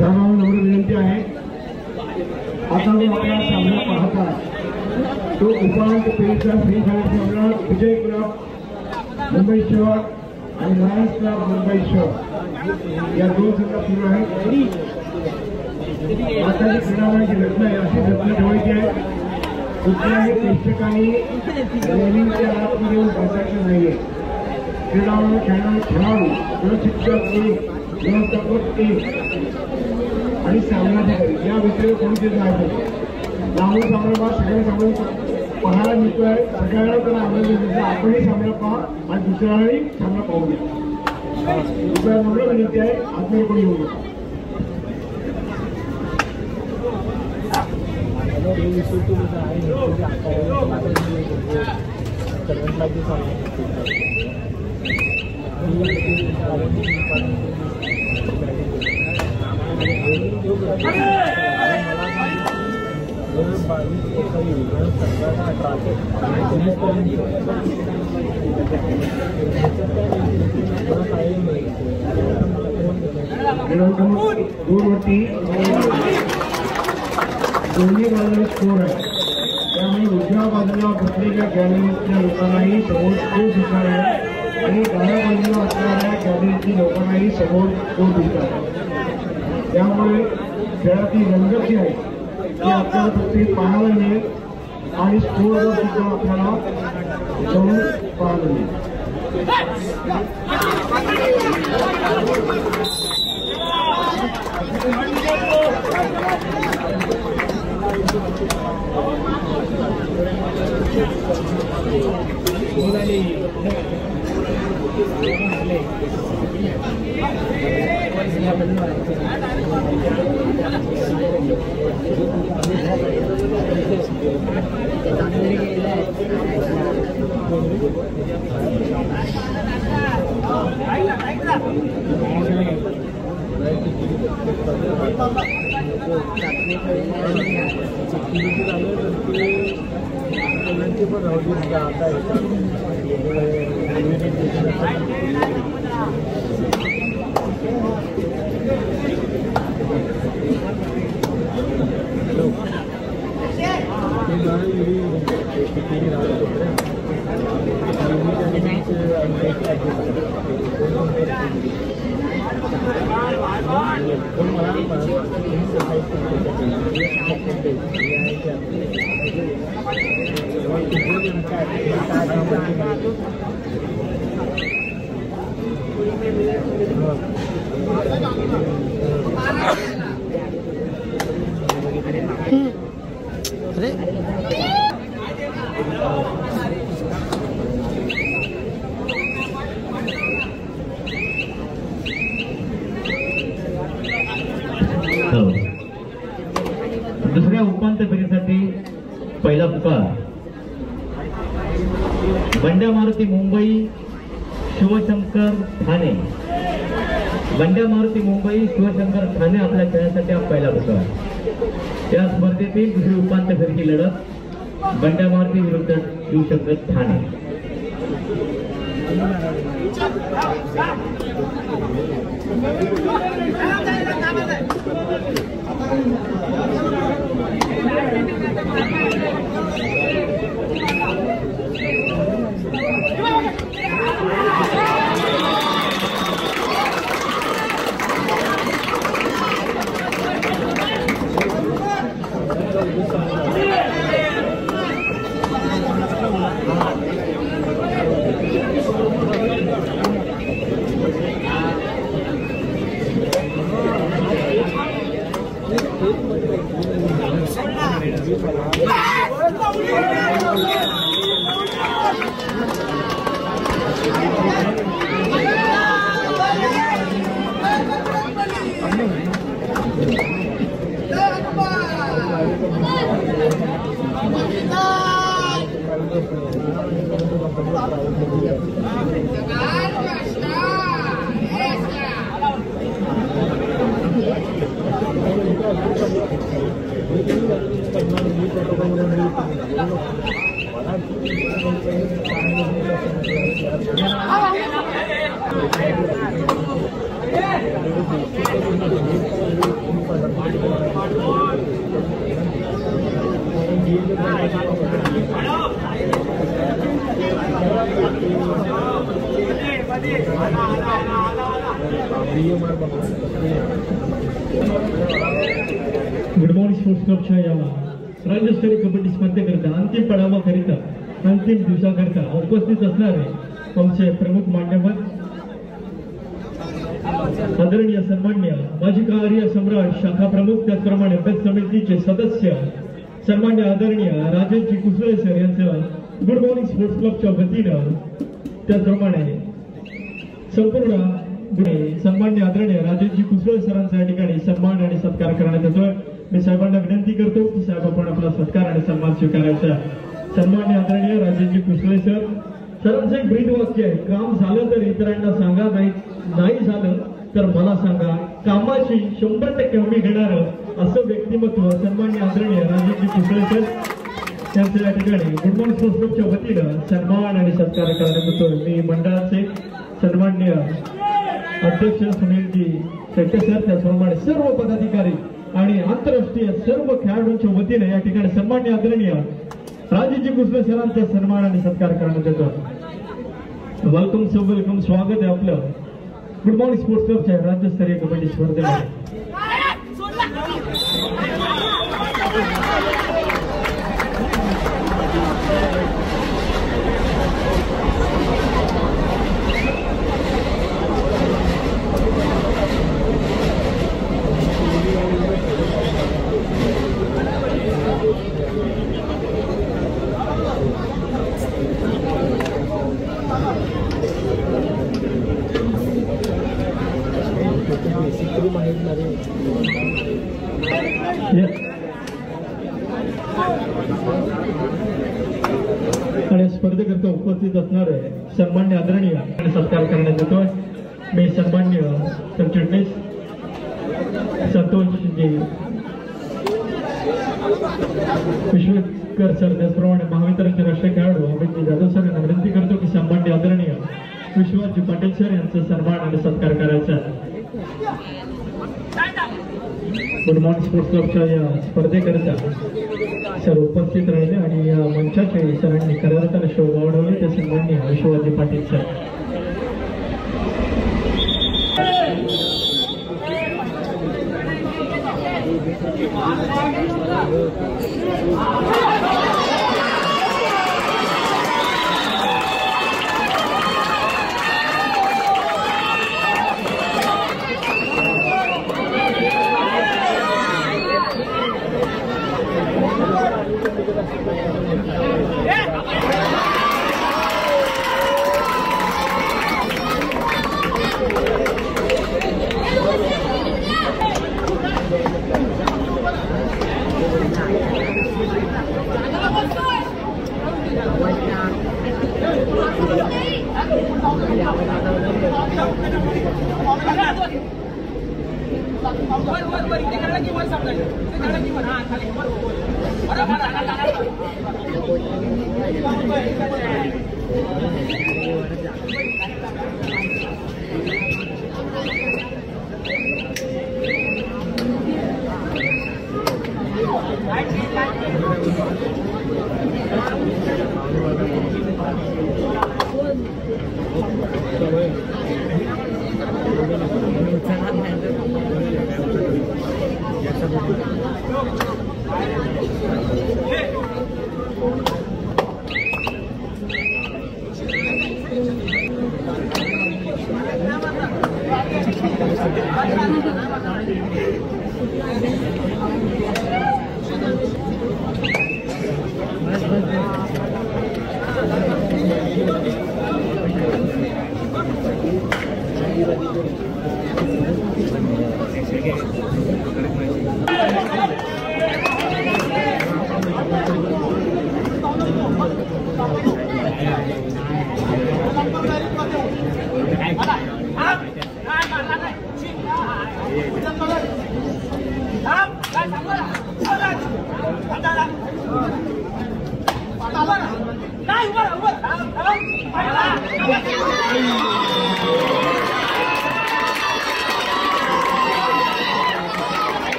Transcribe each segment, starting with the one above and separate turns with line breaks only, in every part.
विनंती आहे आता आपला सामना पाहता तो उपांत्य फेरीचा सेमीफायनल सामना विजय क्लब मुंबई शहर आणि लायन्स क्लब मुंबई शहर या दोन संघात सुरू आहे. आताची क्रीडाची रचना आहे अशी रचना ठेवायची आहे. कुठल्याही प्रेक्षकांनी रेलिंगच्या आतमध्ये येऊन बसायचं नाहीये. क्रीडावर खेळणारे खेळाडू प्रशिक्षक एक व्यवस्थापक एक आणि सामनाधिकारी या व्यतिरिक्त कोणतेच नाही. लांबून सामना सगळ्या सामने पाहायला मिळतोय. सगळ्यांना त्यांना आनंद मिळतो. आपणही सामना पहा आणि दुसऱ्यालाही सामना पाहू द्या. दुसऱ्या नम्र विनंती आहे आत्मीय कोणी येऊ नका. दूरवरती दोन्ही बाजूला स्कोर आहे. त्यामुळे उजव्या बाजूला बसलेल्या गॅलरीच्या लोकांनाही समोर तो दिसणार आहे आणि डाव्या बाजूला असणाऱ्या गॅलरीच्या लोकांनाही समोर तो दिसणार आहे. त्यामुळे खेळाची रंगत जी आहे ती आपल्याला फक्त पाहायला मिळेल आणि स्कोरवर सुद्धा आपल्याला जाऊन पाहायला मिळेल. दुसऱ्या उपांत्य फेरीसाठी पहिला पुकार बंड्या मारुती मुंबई शिवशंकर ठाणे. बंड्या मारुती मुंबई शिवशंकर ठाणे आपल्या खेळासाठी हा पहिला पुकार. त्या स्पर्धेतील दुसरी उपांत्य फेरीची लढत बंड्या मारुती विरुद्ध Shivshankar Thane.
Good morning sports क्लबच्या या राज्यस्तरीय कबड्डी स्पर्धेकरिता अंतिम पडावाकरिता अंतिम दिवसाकरिता उपस्थित असणारे आमचे प्रमुख मान्यवर आदरणीय सन्मान्य माजी कार्य सम्राट शाखा प्रमुख त्याचप्रमाणे अभ्यास समितीचे सदस्य सन्मान्य आदरणीय राजेशजी कुसळे सर यांचं गुड मॉर्निंग स्पोर्ट्स क्लबच्या वतीनं त्याचप्रमाणे संपूर्ण सन्मान्य आदरणीय राजेशजी कुसळे सरांचा या ठिकाणी सन्मान आणि सत्कार करण्यात येतोय। मी साहेबांना विनंती करतो की साहेब आपण आपला सत्कार आणि सन्मान स्वीकारायचा। सन्मान्य आदरणीय राजेशजी कुसळे सरांचं एक ब्रीद वाक्य आहे, काम झालं तर इतरांना सांगा, नाही झालं तर मला सांगा, कामाची 100% हमी घेणारं असं व्यक्तिमत्व सन्मान्य आदरणीय राजेशजी कुसळे सर यांचं या ठिकाणी गुड मॉर्निंग स्पोर्ट्स क्लबच्या वतीनं सन्मान आणि सत्कार करण्यात येतोय। मी मंडळाचे सन्मान्य अध्यक्ष सुनीलजी शेट्टे सर त्याचप्रमाणे सर्व पदाधिकारी आणि आंतरराष्ट्रीय सर्व खेळाडूंच्या वतीने या ठिकाणी सन्मान्य आदरणीय राजेशजी कुसळे सरांचा सन्मान आणि सत्कार करण्यात येतो। वेलकम स्वागत आहे आपलं गुड मॉर्निंग स्पोर्ट्स क्लबच्या राज्यस्तरीय कबड्डी स्पर्धेमध्ये। आणि स्पर्धेकरिता उपस्थित असणारे सन्मान्य आदरणीय आणि सत्कार करण्यात येतोय। मी सन्मान्य सरचिटणीस संतोषजी विश्वेकर सर त्याचप्रमाणे महावितरणचे राष्ट्रीय खेळाडू अमितजी जाधव सर यांना विनंती करतो की सन्मान्य आदरणीय विश्वजी पाटील सर यांचा सन्मान आणि सत्कार करायचा। गुड मॉर्निंग स्पोर्ट्स क्लबच्या या स्पर्धेकरिता सर उपस्थित राहिले आणि या मंचाचे सरांनी कराराला शोभा वाढवले ते सन्मान्य विश्वजी पाटील सर।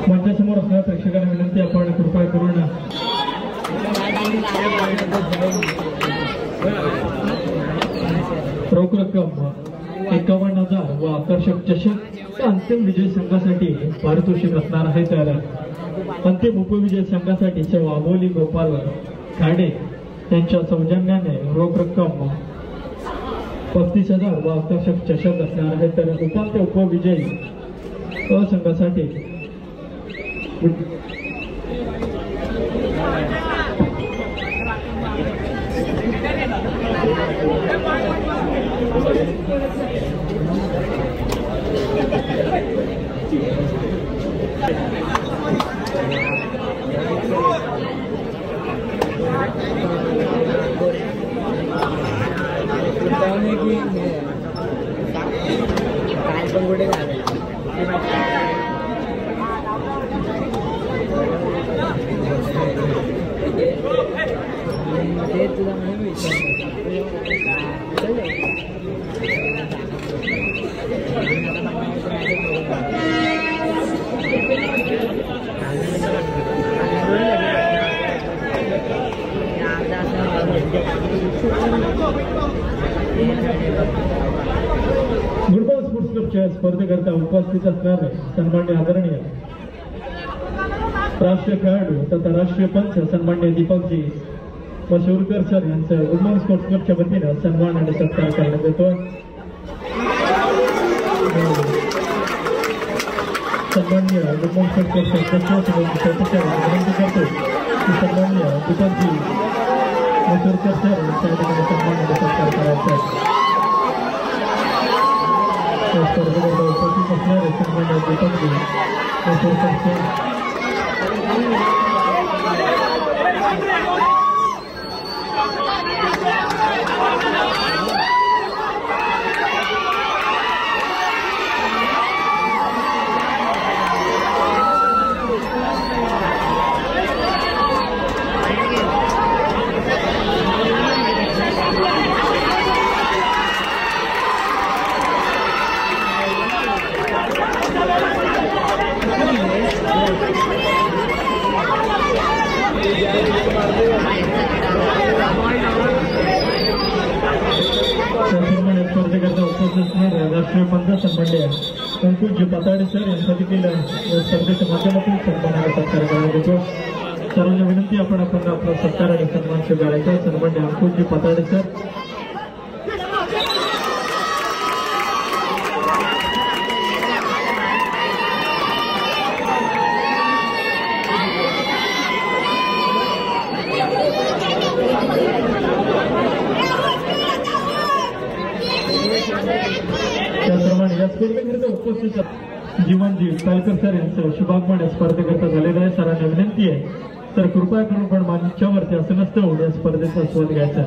मंचासमोर असणाऱ्या प्रेक्षकांना विनंती, आपण कृपया करून रोख रक्कम 51,000 व आकर्षक चषक अंतिम विजय संघासाठी पारितोषिक असणार आहे. तर अंतिम उपविजय संघासाठी सेवा अबोली गोपाल खाडे यांच्या सौजन्याने रोख रक्कम 35,000 व आकर्षक चषक असणार आहे. तर उपांत्य उपविजयी संघासाठी गुडगाव स्पोर्ट्स क्लबच्या स्पर्धेकरता उपस्थित असणारे सन्मान्य आदरणीय राष्ट्रीय खेळाडू तथा राष्ट्रीय पंच सन्मान्य दीपकजी मशूरकर सर यांचं गुडगाव स्पोर्ट्स क्लबच्या वतीनं सन्मान आणि सत्कार करण्यात येतो. सन्मान्य गुडगाव स्पोर्ट्स क्लबच्या विनंती करतो की सन्मान्य दीपकजी मशूरकर सर यांच्या ठिकाणी सन्मान आणि सत्कार करायचा. स्पर्धेकरता उपस्थित असणारे सन्मान्य दीपकजी मशूरकर सर स्पर्धेकरता उपस्थित असणाऱ्या राष्ट्रीय पंच सन्मान्य अंकुशजी पाताडे सर यांच्या देखील या स्पर्धेच्या माध्यमातून सन्मानाला सत्कार करण्यात येतो. सर्वांना विनंती, आपण आपला सत्कार आणि सन्मान स्वीकारायचा. सन्मान्य अंकुशजी पाताडे सर. त्याप्रमाणे या स्पर्धेकरिता उपस्थित जीवनजी पालकर सर यांचं शुभागमन या स्पर्धेकरिता झालेलं आहे. सरांना विनंती आहे, तर कृपया करून पण मंचावरती असं नसतं होऊन या स्पर्धेचा स्वाद घ्यायचा.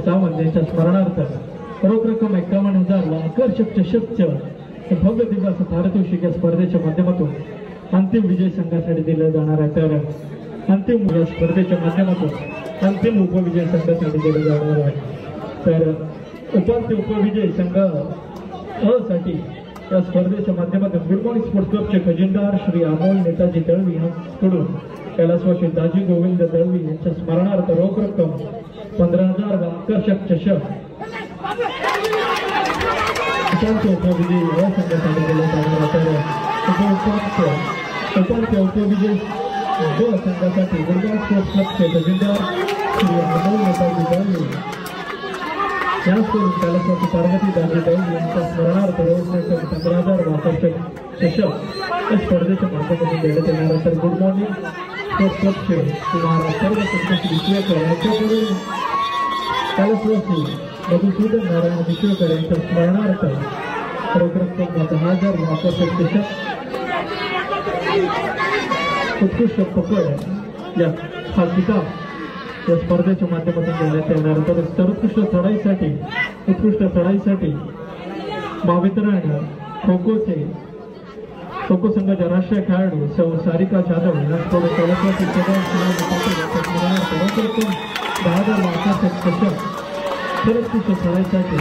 सावंत यांच्या स्मरणार्थ रोख रक्कम 51,000 व आकर्षक चषकचं भव्य दिवस पारितोषिक या स्पर्धेच्या माध्यमातून अंतिम विजय संघासाठी दिलं जाणार आहे. तर अंतिम या स्पर्धेच्या माध्यमातून अंतिम उपविजय संघासाठी केलं जाणार आहे. तर उपांत्य उपविजय संघ अ साठी या स्पर्धेच्या माध्यमातून गुड मॉर्निंग स्पोर्ट्स क्लबचे खजिनदार श्री अमोल नेताजी दळवी यांच्याकडून कैलासवासी दाजी गोविंद दळवी यांच्या स्मरणार्थ रोख रक्कम 15,000 व आकर्षक चषक उपांत्य उपविजय या संघासाठी केलं जाणार. तर उपांत्य उपविजय ब संघासाठी गुड मॉर्निंग स्पोर्ट्स क्लबचे खजिनदार श्री अमोल नेताजी दळवी याचकडून कैलासवासी पार्वती दाजी दळवी यांच्या स्मरणार्थ रोख रक्कम 15,000 व आकर्षक चषक या स्पर्धेच्या माध्यमातून देण्यात येणार. तर गुड मॉर्निंग स्पोर्ट्स क्लबचे तुम्हाला सर्व संतोष विश्वेकर यांच्याकडून कैलासवासी मधुसूदन नारायण विश्वेकर यांच्या स्मरणार्थ रोख रक्कम 10,000 व आकर्षक चषक उत्कृष्ट पकड या हा किताब या स्पर्धेच्या माध्यमातून देण्यात येणार. तर सर्वोत्कृष्ट चढाईसाठी महावितरण खो खो संघाच्या राष्ट्रीय खेळाडू सौ सारिका जाधव यांच्याकडून कैलासवासी 10,000 आकर्षक चषक सर्वोत्कृष्ट चढाईसाठी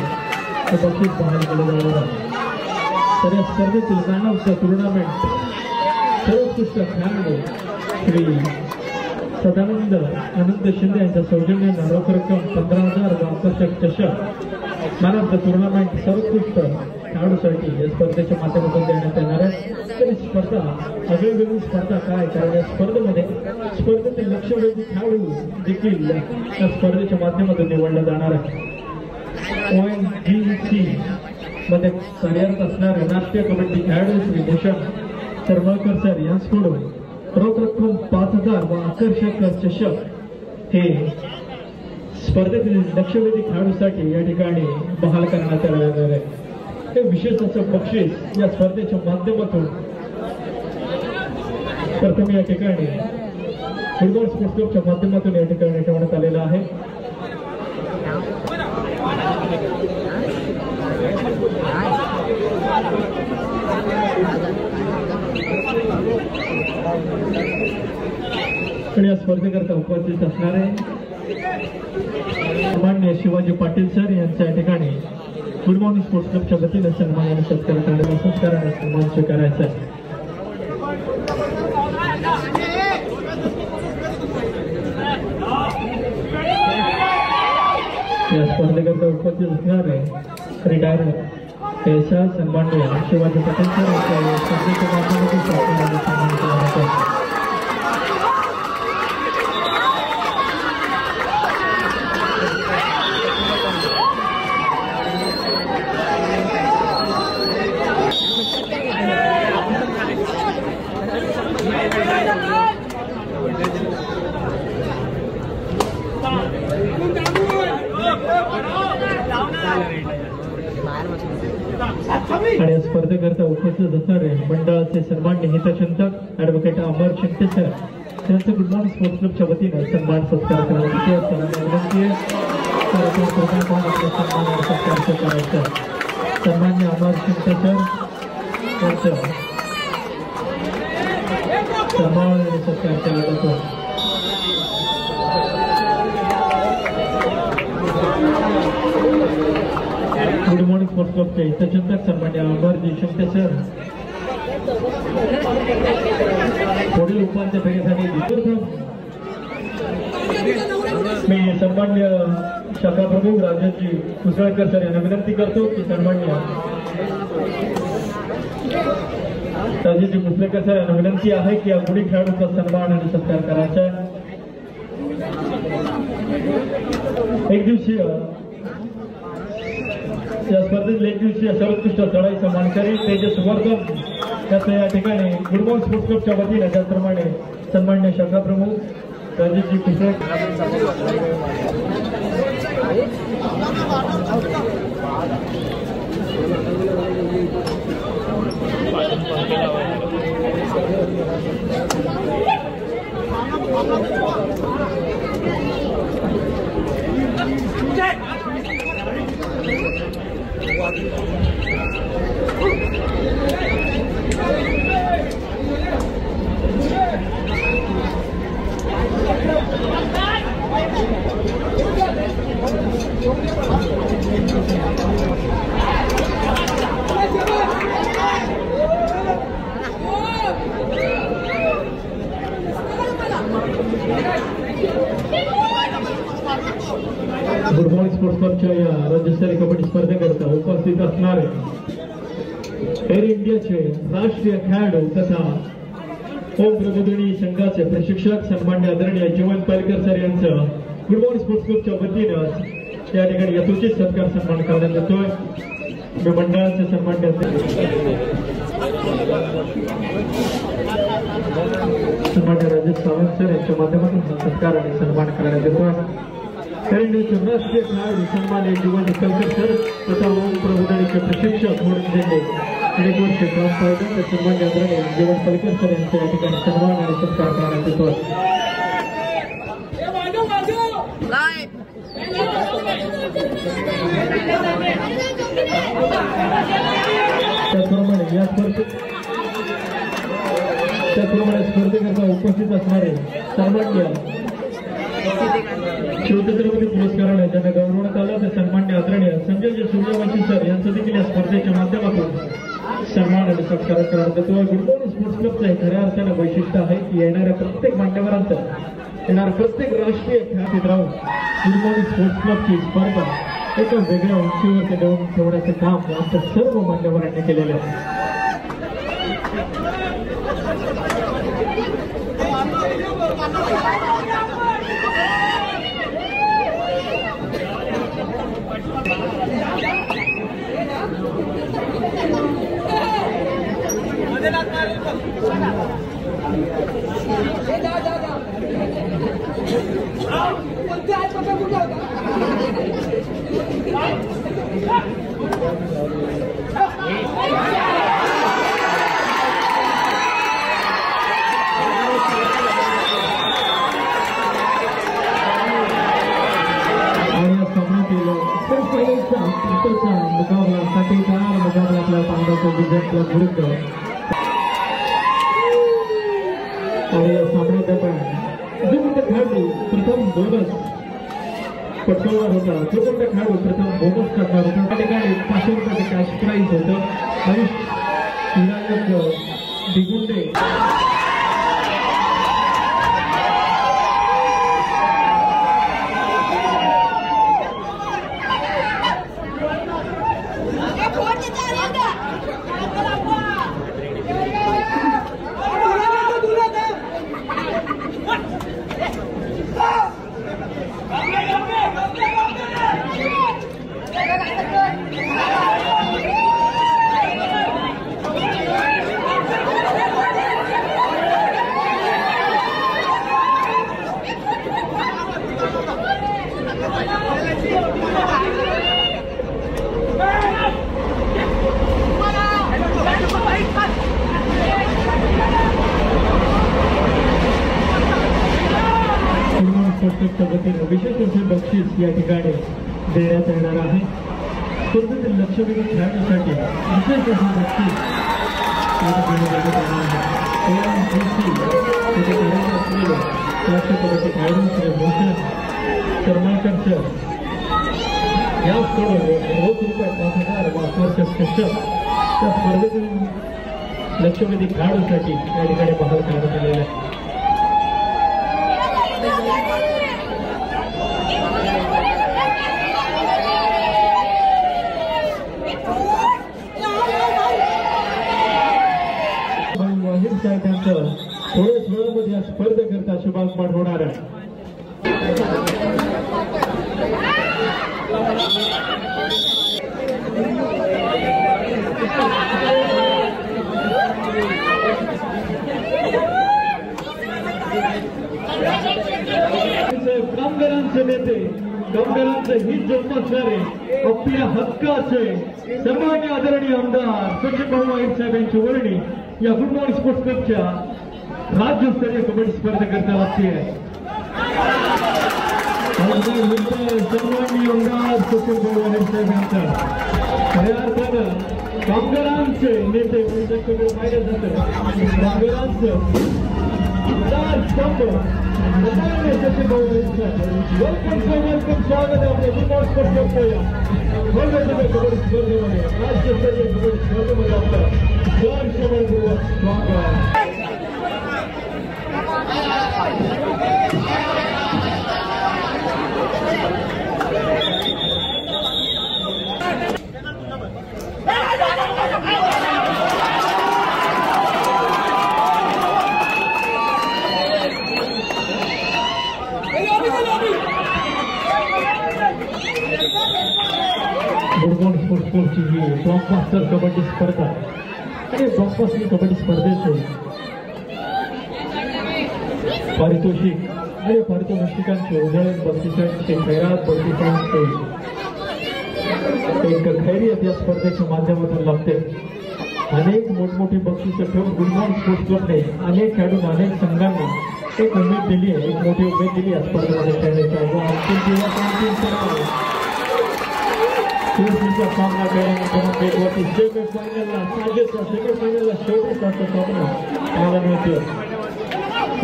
बक्षीस बहाल केलं जाणार आहे. तर या स्पर्धेतील मॅन ऑफ द टुर्नामेंट सर्वोत्कृष्ट खेळाडू श्री सदानंद आनंद शिंदे यांच्या सौजन्यानं रोख रक्कम 15,000 व आकर्षक चषक मॅन ऑफ द टुर्नामेंट सर्वोत्कृष्ट खेळाडूसाठी या स्पर्धेच्या माध्यमातून देण्यात येणार आहे. तर ही स्पर्धा आगळीवेगळी स्पर्धा काय, कारण या स्पर्धेतील लक्षवेधी खेळाडू देखील या स्पर्धेच्या माध्यमातून निवडला जाणार आहे. ONGC मध्ये कार्यरत असणारे राष्ट्रीय कबड्डी खेळाडू श्री भूषण सरमळकर सर यांच्याकडून रोख रक्कम 5,000 व आकर्षक चषक हे स्पर्धेतील लक्षवेधी खेळाडूसाठी या ठिकाणी बहाल करण्यात आलेलं आहे. हे विशेष असं बक्षीस या स्पर्धेच्या माध्यमातून प्रथम या ठिकाणी फुटबॉल स्पोर्ट्स क्लबच्या माध्यमातून या ठिकाणी ठेवण्यात आलेलं आहे. आणि या स्पर्धेकरता उपस्थित असणारे माननीय शिवाजी पाटील सर यांच्या ठिकाणी गुड मॉर्निंग स्पोर्ट्स क्लबच्या वतीने सन्मानाने सत्कार करण्याचा संस्काराने सन्मान स्वीकारायचा आहे. या स्पर्धेकरता उपस्थित असणारे रिटायर पेशा सन्माननीय शिवाजी पाटील सर यांच्या स्पर्धेच्या माध्यमातून सन्मान करण्यात आहे. आणि या स्पर्धेकरता उपस्थित असणारे मंडळाचे सन्माननीय हितचिंतक ॲडव्होकेट अमर शिंदे सर यांचं गुड मॉर्निंग स्पोर्ट्स क्लबच्या वतीने सन्मान सत्कार करण्याची विनंती आहे. सत्कार करायचा सन्माननीय अमर शिंदे सर यांचं सन्मान सत्कार केला जातो. गुड मॉर्निंग स्पोर्ट्स क्लबचे हितचिंतक सन्मान्य अमरजी शिंदे सर पुढील उपांत्य फेरीसाठी मी सन्मान्य शाखा प्रमुख राजाजी कुसळकर सर यांना विनंती करतो की सन्मान्य राजाजी कुसळकर सर यांना विनंती आहे की या गुढी खेळाडूचा सन्मान आणि सत्कार करायचा आहे. एक दिवसीय या स्पर्धेतील एक दिवसीय सर्वोत्कृष्ट चढाईचा मानकरी तेजस वर्धन त्याचं या ठिकाणी गुड मॉर्निंग स्पोर्ट्स क्लबच्या वतीने त्याचप्रमाणे सन्मान्य शाखा प्रमुख राजेशजी कुसळकर गुड मॉर्निंग स्पोर्ट्स क्लबच्या या राज्यस्तरीय कबड्डी स्पर्धेकरता उपस्थित असणारे एअर इंडियाचे राष्ट्रीय खेळाडू तथा होम प्रबोधिनी संघाचे प्रशिक्षक सन्मान्य आदरणीय जीवन पालकर सर यांचं गुड मॉर्निंग स्पोर्ट्स क्लबच्या वतीनं त्या ठिकाणी यथोचित सत्कार सन्मान करण्यात येतोय. मी मंडळाचे सन्मान्य राजेश सावंत सर यांच्या माध्यमातून सत्कार आणि सन्मान करण्यात येतोय. राष्ट्रीय खेळाडू सन्मान्य जीवन पालकर सर तथा होम प्रबोधिनीचे प्रशिक्षक म्हणून एक वर्ष काम पाहिजे सन्मान्य आदरणीय जीवन पालकर सर यांच्या या ठिकाणी सन्मान आणि सत्कार करण्यात येतोय. त्याचप्रमाणे स्पर्धेकरता उपस्थित असणारे सन्मान्य शिवछत्रपती पुरस्काराने ज्यांना गौरवण्यात आलं ते सन्मान्य आदरणीय संजय सूर्यवंशी सर यांचं देखील या स्पर्धेच्या माध्यमातून सन्मान आणि सत्कार करण्यात येतो. गुड मॉर्निंग स्पोर्ट्स क्लबचं हे खऱ्या अर्थानं वैशिष्ट्य आहे की येणाऱ्या प्रत्येक मान्यवरांचं येणाऱ्या प्रत्येक राष्ट्रीय खेळात राहून गुड मॉर्निंग स्पोर्ट्स क्लबची स्पर्धा एका वेगळ्या उंचीवर देऊन ठेवण्याचे काम आमच्या सर्व मान्यवरांनी केलेले आहे. मुकाबला साठीदार मुकाबला आपल्या पांडवचा विजय क्लब विरुद्ध आणि या सामन्यात जो कोणता खेळाडू प्रथम बोनस पटकावणार होता जो कोणता खेळाडू प्रथम बोनस करणार होता त्या ठिकाणी 500 रुपयाचे कॅश प्राईज होतं. हरीश विनायक दिगुंडे विशेष असे बक्षीस या ठिकाणी देण्यात येणार आहे. स्पर्धेतील लक्षवेधी खेळाडूसाठी विशेष असे बक्षीस या ठिकाणी देण्यात येणार आहे. राष्ट्रपती खेळाडू श्री भूषण करमाळकर सर याचकडून ₹5,000 मास्टरच्या चषक त्या स्पर्धेतील लक्षवेधी खेळाडूसाठी या ठिकाणी बहाल करण्यात आलेले आहे. थोड्याच वेळामध्ये या स्पर्धेकरता शुभागमन होणार आहे. कामगारांचे नेते कामगारांचे हित जोपासणारे आपल्या हक्काचे सन्मान्य आदरणीय आमदार सचिन भाऊ आहिर साहेब यांची वर्णी या गुड मॉर्निंग स्पोर्ट्स क्लबच्या राज्यस्तरीय कबड्डी स्पर्धेकरता लागते आहे. सन्माननीय आमदार सचिन भाऊ आहिर साहेब यांचा खऱ्या अर्थानं कामगारांचे नेते म्हणून पाहिलं जातं. कामगारांचं स्तंभ सचिन भाऊ आहिर साहेब वेलकम स्वागत आहे आपल्या गुड मॉर्निंग स्पोर्ट्स क्लबच्या कबड्डी स्पर्धेमध्ये राज्यस्तरीय कबड्डी स्पर्धेमध्ये आपलं सहर्षपूर्वक स्वागत. गुडगाव स्पोर्ट्स क्लबची ही ब्लॉकबास्टर कबड्डी स्पर्धा आणि ब्लॉकबास्टर कबड्डी स्पर्धेचे पारितोषिक आणि पारितोषिकांचे उधळण बक्षिसांचे खैरात बक्षिसांचे एक खैरियत या स्पर्धेच्या माध्यमातून लागते. अनेक मोठमोठी बक्षिसं ठेवून गुडगाव स्पोर्ट्स क्लबने अनेक खेळाडूंना अनेक संघांना एक उमेद दिली आहे, एक मोठी उमेद दिली या स्पर्धेमध्ये खेळण्याचा. अंतिम दिवस अंतिम सामना खेळण्यावरती सेमीफायनलला शेवटचा सामना पाहायला मिळतो.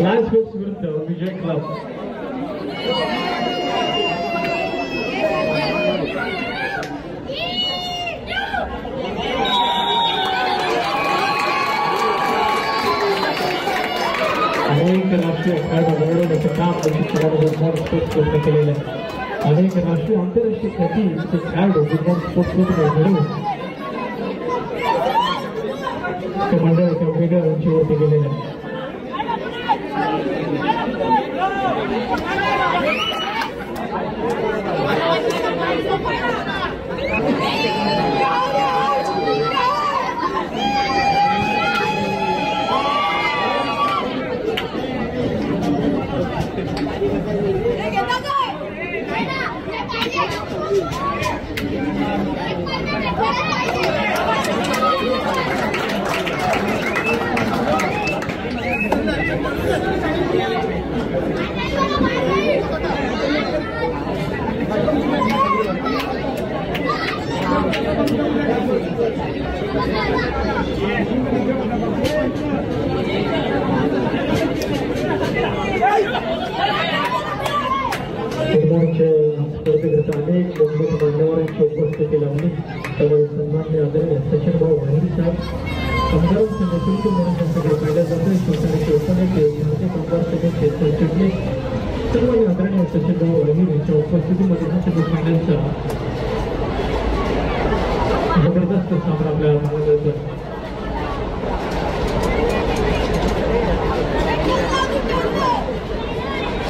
लायन्स स्पोर्ट्स विरुद्ध विजय क्लब. अनेक राष्ट्रीय खेळाडू घडवण्याचं काम गुडगाव स्पोर्ट्स क्लबने केलेलं आहे. अनेक राष्ट्रीय आंतरराष्ट्रीय ख्यातीचे खेळाडू गुडगाव स्पोर्ट्स क्लबने घडवून ते मंडळ एका वेगळ्या उंचीवरती गेलेलं आहे. स्पर्धेकरता अनेक मोठमोठ्या मान्यवरांची उपस्थिती लावली. त्यामुळे सन्माननीय आदरणीय सचिन भाऊ वाहिनी साहेब, आमदारांचे नेतृत्व म्हणून त्यांच्याकडे पाहिलं जातं. शिवसेनेचे उपनेते, भारतीय कामगार सेनेचे सरचिटणीस, सर्व आदरणीय सचिन भाऊ वाहिनी यांच्या उपस्थितीमध्ये हा सगळ्या मंडळांचा जबरदस्त सामना आपल्याला पाहायला मिळतो.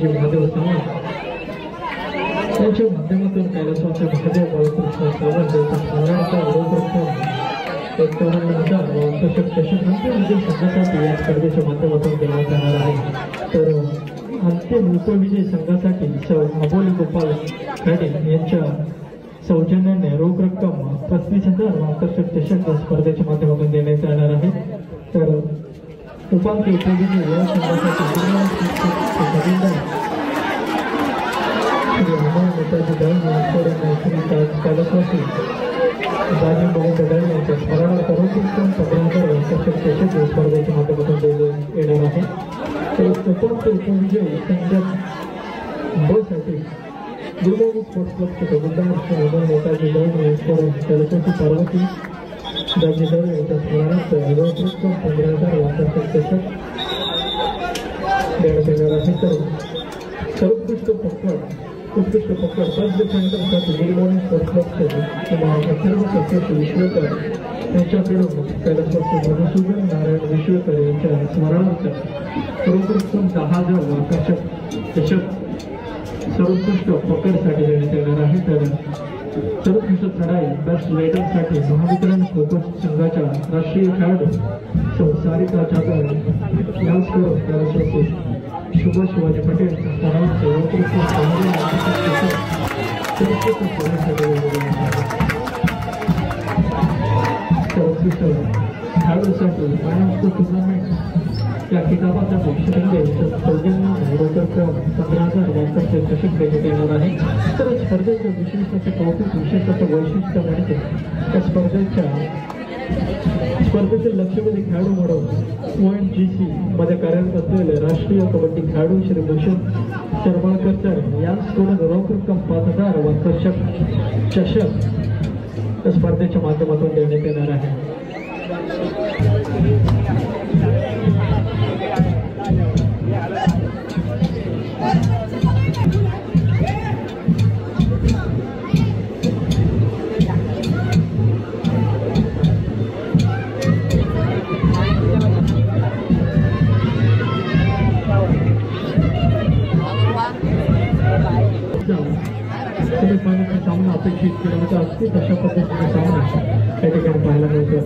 महादेव सावंत त्यांच्या माध्यमातून कैलासवासी महादेव बाळकृष्ण सावंत यांचा स्मरणार्थ रोख एक टोर्नामेंटचा वार्षिक चषक अंतिम संघासाठी या स्पर्धेच्या माध्यमातून देण्यात येणार आहे. तर अंतिम उपविजयी संघासाठी अबोली गोपाल खडे यांच्या सौजन्याने रोख रक्कम 35,000 वार्षिक चषक स्पर्धेच्या माध्यमातून देण्यात येणार आहे. तर उपांत्य उपविजयी या संघासाठी नेताजी कैलासवासी राजेंद्र दळवी यांच्या स्मरणार्थ रोख रक्कम 15,000 वार्षिक चषक स्पर्धेच्या माध्यमातून देण्यात येणार आहे. तर उपांत्य उपविजयी संघात ब साठी गुडगाव स्पोर्ट्स क्लबचे खबरदार नेताजी दळवी यांच्याकडून कैलासवासी पार्वती राजे दळवी यांच्या स्मरणार्थ रोख रक्कम 15,000 वार्षिक चषक देण्यात येणार आहे. तर सर्वोत्कृष्ट पकड फर्स्ट डिफेंडरसाठी गुडगाव स्पोर्ट्स क्लबचे किंवा सर्व सदस्य विश्वेकर यांच्याकडून कैलासवासी मधुसूदन नारायण विश्वेकर यांच्या स्मरणार्थ रोख रक्कम 10,000 वार्षिक चषक सर्वोत्कृष्ट पकडसाठी देण्यात येणार आहे. तर सर्वोत्कृष्ट चढाई बेस्ट रायडरसाठी महावितरण खो खो संघाच्या राष्ट्रीय खेळाडू सारिका जाधव यांच्याकडून कैलासवासी शुभ शिवाजी पटेल स्मरणार्थ रोख रक्कम 15,000 सर्वोत्कृष्ट खेळाडूसाठी मॅन ऑफ द टुर्नामेंट या किताबाचा बक्षिसांचे सौजन्य रोख रक्कम 15,000 वार्षिक चषक देण्यात येणार आहे. तर स्पर्धेच्या विशेषाचं वैशिष्ट्य म्हणजे त्या स्पर्धेचे लक्षवेधी खेळाडू म्हणून ONGC मध्ये कार्यरत असलेले राष्ट्रीय कबड्डी खेळाडू श्री भूषण शर्माळकर सर यांच्याकडून रोख रक्कम 5,000 वार्षिक चषक स्पर्धेच्या माध्यमातून देण्यात येणार आहे. सेमीफायनलचा सामना अपेक्षित केला होता. अगदी तशा पद्धतीचा सामना त्या ठिकाणी पाहायला मिळतो.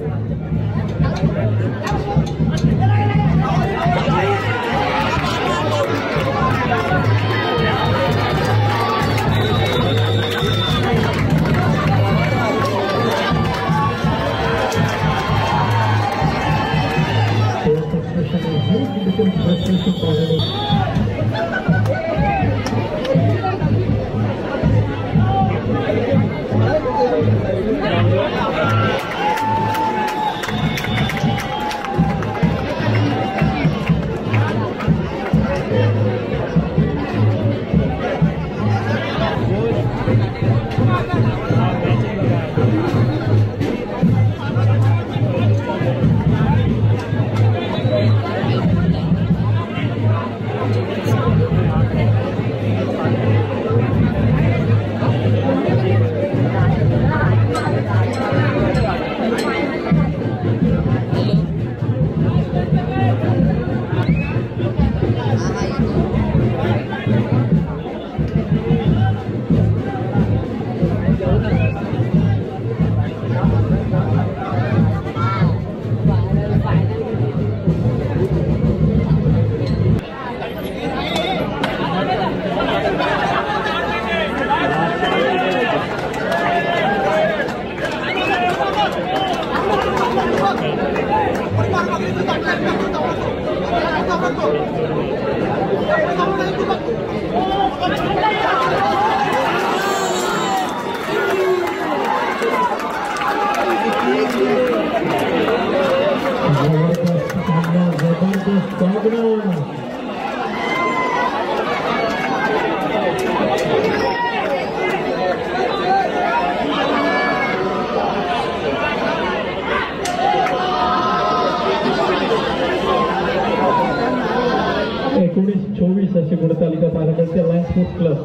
अशी गुणतालिका पाहायला मिळते. लायन्स स्पोर्ट्स क्लब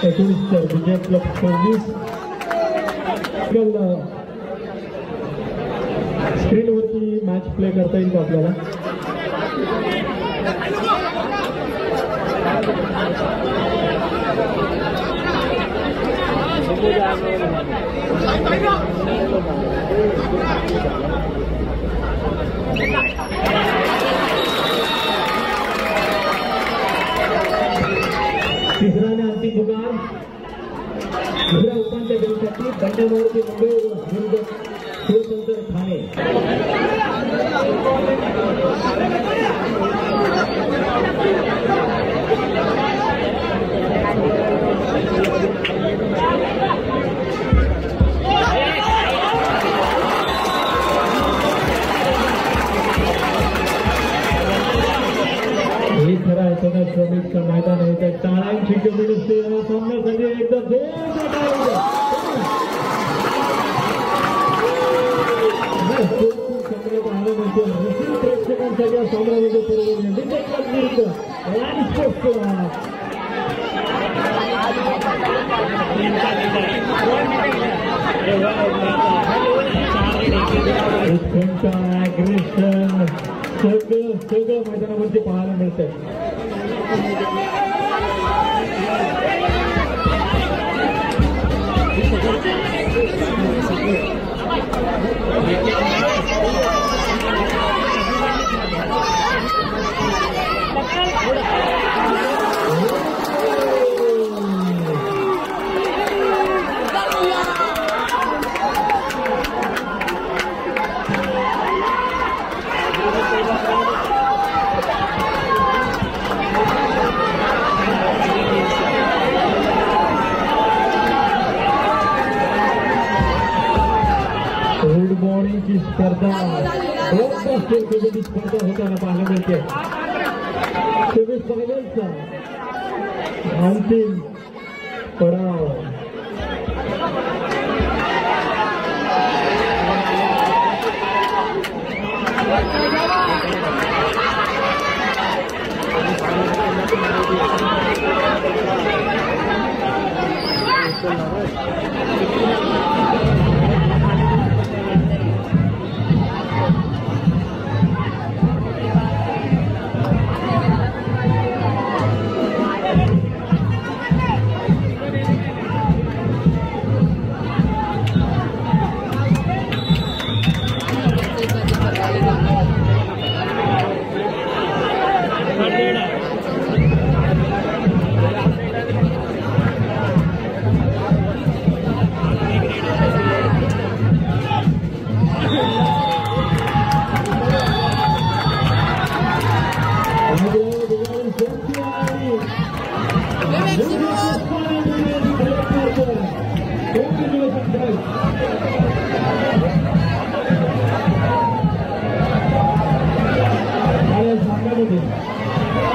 19 तर विजय क्लब 26. स्क्रीनवरती मॅच प्ले करता येईल का आपल्याला? तिसरा आणि अंतिम पुकार दुसऱ्या उपांत्य फेरीसाठी बंड्यावरती मुंबई विरुद्ध शिवशंकर ठाणे. हे खरं आहे सगळ्या श्रमिकचं मैदान आहे. त्या टाळ्यांची कम्युनिटी सामन्यासाठी एकदा प्रेक्षकांसाठी या सामन्यामध्ये ॲग्रेशन सगळं मैदानामध्ये पाहायला मिळतंय. फुटबॉलची स्पर्धा कबड्डी स्पर्धा होताना पाहायला मिळते. सेमीफायनलचा अंतिम पडाव.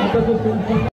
आता तो